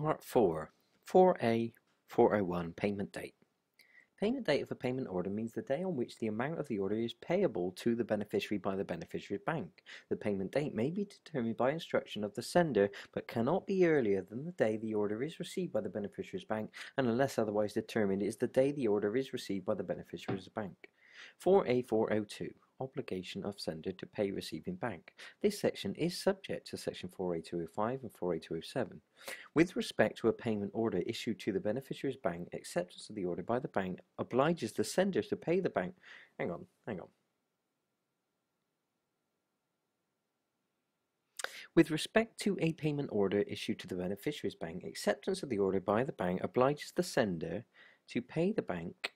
Part 4, 4A-401 Payment Date. Payment date of a payment order means the day on which the amount of the order is payable to the beneficiary by the beneficiary's bank. The payment date may be determined by instruction of the sender, but cannot be earlier than the day the order is received by the beneficiary's bank, and unless otherwise determined, is the day the order is received by the beneficiary's bank. 4A-402 Obligation of sender to pay receiving bank. This section is subject to section 4A-205 and 4A-207. With respect to a payment order issued to the beneficiary's bank, acceptance of the order by the bank obliges the sender to pay the bank. Hang on. With respect to a payment order issued to the beneficiary's bank, acceptance of the order by the bank obliges the sender to pay the bank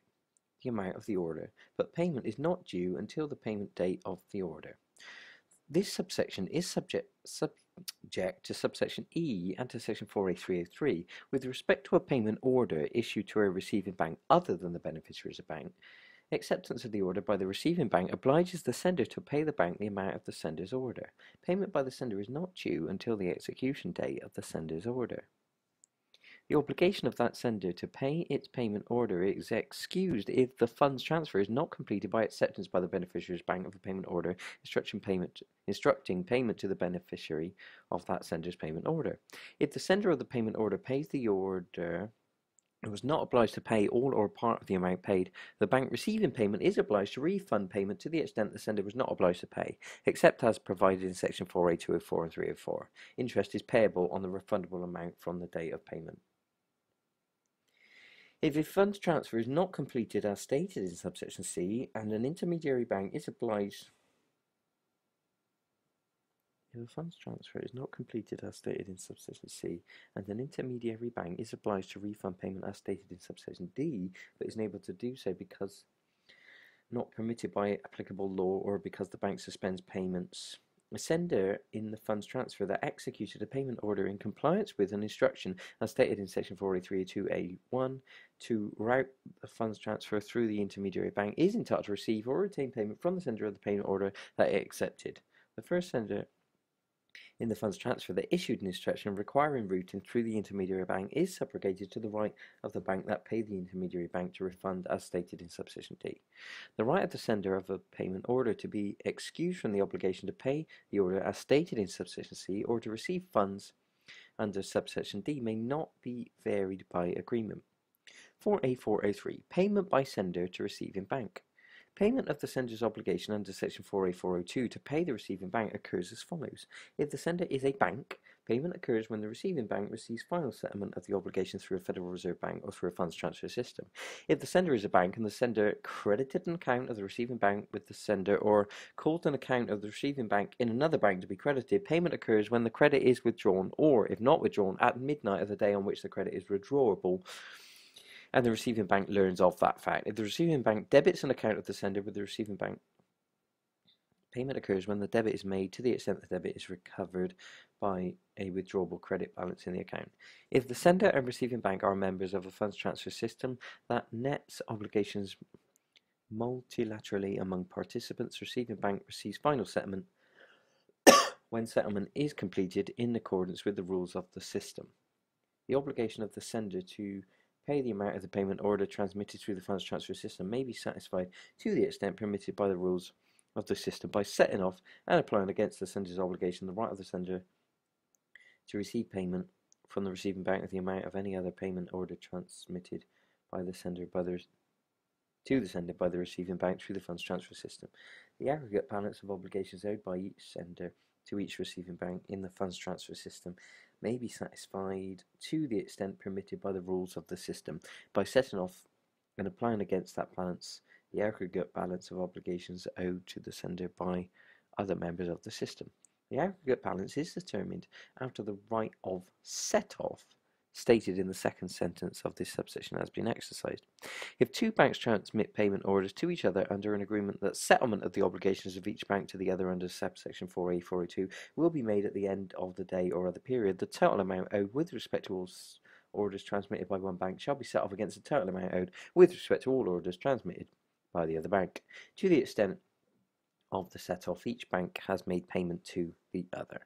the amount of the order, but payment is not due until the payment date of the order. This subsection is subject to subsection E and to section 4A-303. With respect to a payment order issued to a receiving bank other than the beneficiary's bank, acceptance of the order by the receiving bank obliges the sender to pay the bank the amount of the sender's order. Payment by the sender is not due until the execution date of the sender's order. The obligation of that sender to pay its payment order is excused if the funds transfer is not completed by acceptance by the beneficiary's bank of a payment order instructing payment to the beneficiary of that sender's payment order. If the sender of the payment order pays the order and was not obliged to pay all or part of the amount paid, the bank receiving payment is obliged to refund payment to the extent the sender was not obliged to pay, except as provided in section 4A-204 and 304. Interest is payable on the refundable amount from the date of payment. If a funds transfer is not completed as stated in subsection C, and an intermediary bank is obliged to refund payment as stated in subsection D, but is unable to do so because not permitted by applicable law or because the bank suspends payments, a sender in the funds transfer that executed a payment order in compliance with an instruction as stated in section 4A-302A1 to route the funds transfer through the intermediary bank is entitled to receive or retain payment from the sender of the payment order that it accepted. The first sender in the funds transfer that issued an instruction requiring routing through the intermediary bank is subrogated to the right of the bank that paid the intermediary bank to refund as stated in subsection D. The right of the sender of a payment order to be excused from the obligation to pay the order as stated in subsection C or to receive funds under subsection D may not be varied by agreement. 4A-403 Payment by sender to receiving bank. Payment of the sender's obligation under section 4A-402 to pay the receiving bank occurs as follows. If the sender is a bank, payment occurs when the receiving bank receives final settlement of the obligation through a Federal Reserve Bank or through a funds transfer system. If the sender is a bank and the sender credited an account of the receiving bank with the sender or caused an account of the receiving bank in another bank to be credited, payment occurs when the credit is withdrawn or, if not withdrawn, at midnight of the day on which the credit is withdrawable, and the receiving bank learns of that fact. If the receiving bank debits an account of the sender with the receiving bank, payment occurs when the debit is made to the extent the debit is recovered by a withdrawable credit balance in the account. If the sender and receiving bank are members of a funds transfer system that nets obligations multilaterally among participants, receiving bank receives final settlement when settlement is completed in accordance with the rules of the system. The obligation of the sender to pay the amount of the payment order transmitted through the funds transfer system may be satisfied to the extent permitted by the rules of the system by setting off and applying against the sender's obligation the right of the sender to receive payment from the receiving bank of the amount of any other payment order transmitted by the sender to the sender by the receiving bank through the funds transfer system. The aggregate balance of obligations owed by each sender to each receiving bank in the funds transfer system may be satisfied to the extent permitted by the rules of the system by setting off and applying against that balance the aggregate balance of obligations owed to the sender by other members of the system. The aggregate balance is determined after the right of set-off stated in the second sentence of this subsection has been exercised. If two banks transmit payment orders to each other under an agreement that settlement of the obligations of each bank to the other under subsection 4A-402 will be made at the end of the day or other period, the total amount owed with respect to all orders transmitted by one bank shall be set off against the total amount owed with respect to all orders transmitted by the other bank. To the extent of the set-off each bank has made payment to the other.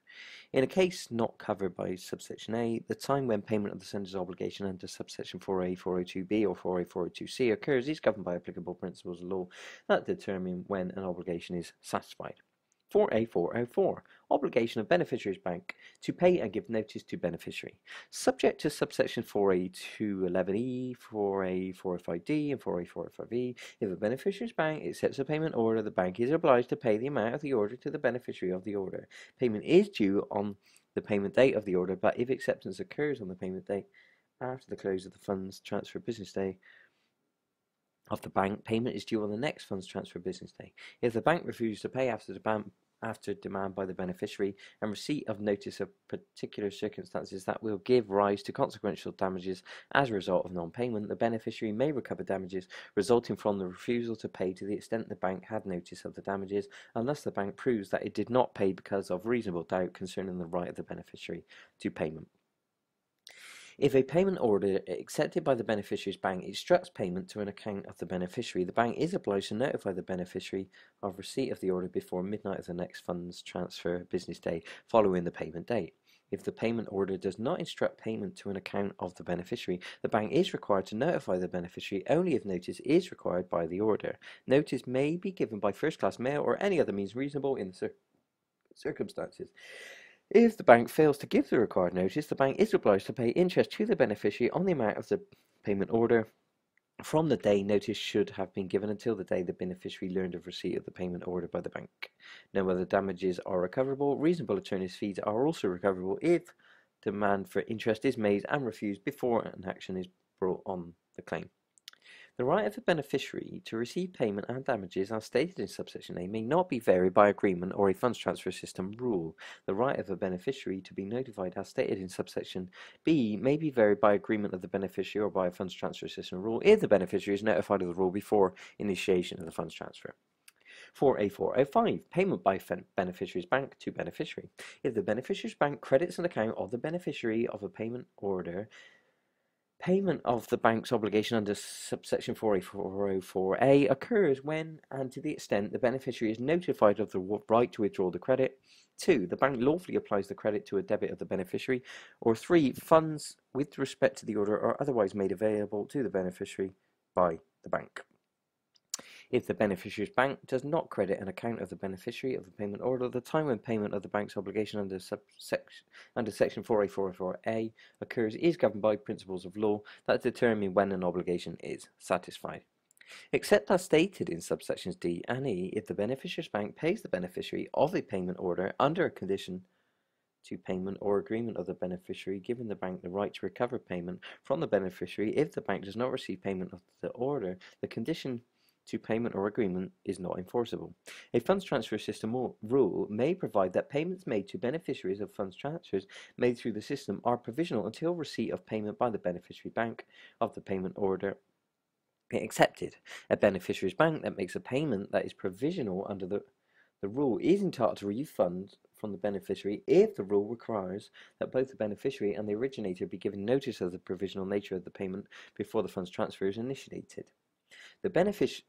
In a case not covered by subsection A, the time when payment of the sender's obligation under subsection 4A-402B or 4A-402C occurs is governed by applicable principles of law that determine when an obligation is satisfied. 4A-404, obligation of beneficiary's bank to pay and give notice to beneficiary. Subject to subsection 4A-211E, 4A-405D, and 4A-405E, if a beneficiary's bank accepts a payment order, the bank is obliged to pay the amount of the order to the beneficiary of the order. Payment is due on the payment date of the order, but if acceptance occurs on the payment date after the close of the funds transfer business day of the bank, payment is due on the next funds transfer business day. If the bank refuses to pay after demand by the beneficiary and receipt of notice of particular circumstances that will give rise to consequential damages as a result of non-payment, the beneficiary may recover damages resulting from the refusal to pay to the extent the bank had notice of the damages, unless the bank proves that it did not pay because of reasonable doubt concerning the right of the beneficiary to payment. If a payment order accepted by the beneficiary's bank instructs payment to an account of the beneficiary, the bank is obliged to notify the beneficiary of receipt of the order before midnight of the next funds transfer business day following the payment date. If the payment order does not instruct payment to an account of the beneficiary, the bank is required to notify the beneficiary only if notice is required by the order. Notice may be given by first-class mail or any other means reasonable in the circumstances. If the bank fails to give the required notice, the bank is obliged to pay interest to the beneficiary on the amount of the payment order from the day notice should have been given until the day the beneficiary learned of receipt of the payment order by the bank. No other damages are recoverable. Reasonable attorney's fees are also recoverable if demand for interest is made and refused before an action is brought on the claim. The right of the beneficiary to receive payment and damages as stated in subsection A may not be varied by agreement or a funds transfer system rule. The right of a beneficiary to be notified as stated in subsection B may be varied by agreement of the beneficiary or by a funds transfer system rule if the beneficiary is notified of the rule before initiation of the funds transfer. 4A-405, payment by beneficiary's bank to beneficiary. If the beneficiary's bank credits an account of the beneficiary of a payment order, payment of the bank's obligation under subsection 4A-404A occurs when and to the extent the beneficiary is notified of the right to withdraw the credit. 2. The bank lawfully applies the credit to a debit of the beneficiary. Or 3. Funds with respect to the order are otherwise made available to the beneficiary by the bank. If the beneficiary's bank does not credit an account of the beneficiary of the payment order, the time when payment of the bank's obligation under section 4A-404A occurs is governed by principles of law that determine when an obligation is satisfied. Except as stated in subsections D and E, if the beneficiary's bank pays the beneficiary of a payment order under a condition to payment or agreement of the beneficiary, giving the bank the right to recover payment from the beneficiary if the bank does not receive payment of the order, the condition to payment or agreement is not enforceable. A funds transfer system rule may provide that payments made to beneficiaries of funds transfers made through the system are provisional until receipt of payment by the beneficiary bank of the payment order accepted. A beneficiary's bank that makes a payment that is provisional under the rule is entitled to refund from the beneficiary if the rule requires that both the beneficiary and the originator be given notice of the provisional nature of the payment before the funds transfer is initiated. The beneficiary,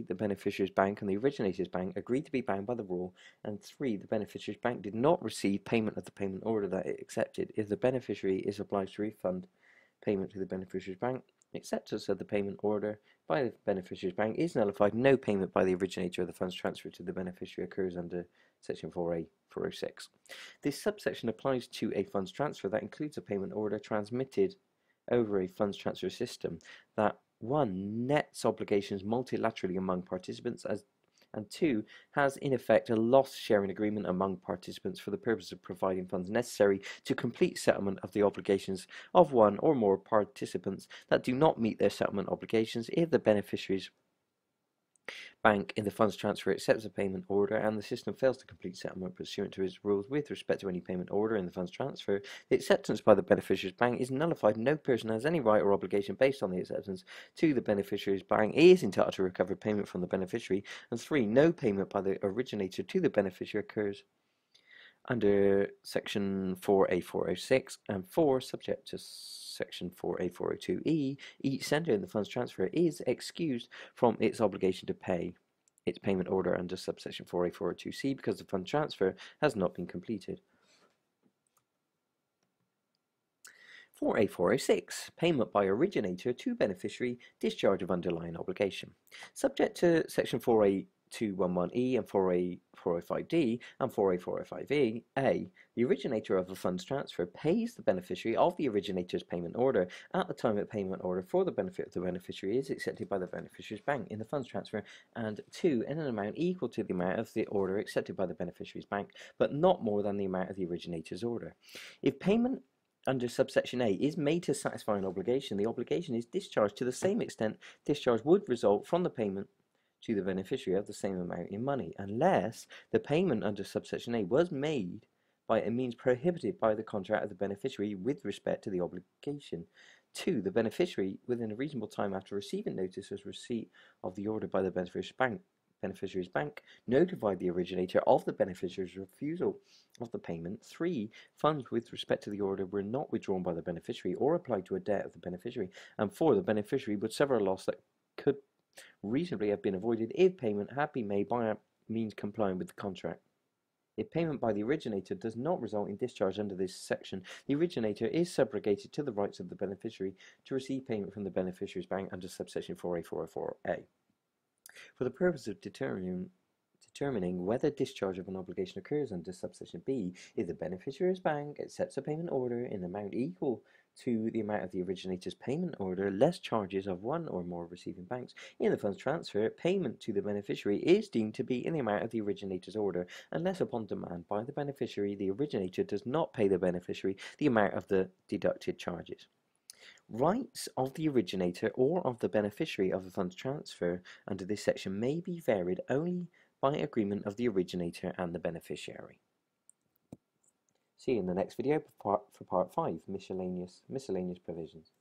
the beneficiary's bank, and the originator's bank agreed to be bound by the rule, and 3. The beneficiary's bank did not receive payment of the payment order that it accepted. If the beneficiary is obliged to refund payment to the beneficiary's bank, acceptance of the payment order by the beneficiary's bank is nullified. No payment by the originator of the funds transferred to the beneficiary occurs under section 4A-406. This subsection applies to a funds transfer that includes a payment order transmitted over a funds transfer system that 1. Nets obligations multilaterally among participants, and 2. Has in effect a loss sharing agreement among participants for the purpose of providing funds necessary to complete settlement of the obligations of one or more participants that do not meet their settlement obligations if the beneficiary's bank in the funds transfer accepts a payment order and the system fails to complete settlement pursuant to its rules with respect to any payment order in the funds transfer, the acceptance by the beneficiary's bank is nullified. No person has any right or obligation based on the acceptance to the beneficiary's bank is entitled to recover payment from the beneficiary. And 3. No payment by the originator to the beneficiary occurs under section 4A-406, and 4. Subject to section 4A-402E, each sender in the funds transfer is excused from its obligation to pay its payment order under subsection 4A-402C because the fund transfer has not been completed. 4A-406, payment by originator to beneficiary, discharge of underlying obligation. Subject to section 4A-211E and 4A-405D and 4A-405E, A, the originator of the funds transfer pays the beneficiary of the originator's payment order at the time that payment order for the benefit of the beneficiary is accepted by the beneficiary's bank in the funds transfer, and 2, in an amount equal to the amount of the order accepted by the beneficiary's bank, but not more than the amount of the originator's order. If payment under subsection A is made to satisfy an obligation, the obligation is discharged to the same extent discharge would result from the payment to the beneficiary of the same amount in money, unless the payment under subsection A was made by a means prohibited by the contract of the beneficiary with respect to the obligation. 2. The beneficiary, within a reasonable time after receiving notice of receipt of the order by the beneficiary's bank, notified the originator of the beneficiary's refusal of the payment. 3. Funds with respect to the order were not withdrawn by the beneficiary or applied to a debt of the beneficiary. And 4. The beneficiary would suffer a loss that could reasonably have been avoided if payment had been made by a means complying with the contract. If payment by the originator does not result in discharge under this section, the originator is subrogated to the rights of the beneficiary to receive payment from the beneficiary's bank under subsection 4A-404A. For the purpose of determining whether discharge of an obligation occurs under subsection B, if the beneficiary's bank accepts a payment order in an amount equal to the amount of the originator's payment order, less charges of one or more receiving banks in the funds transfer, payment to the beneficiary is deemed to be in the amount of the originator's order, unless upon demand by the beneficiary, the originator does not pay the beneficiary the amount of the deducted charges. Rights of the originator or of the beneficiary of the funds transfer under this section may be varied only by agreement of the originator and the beneficiary. See you in the next video for part 5, miscellaneous provisions.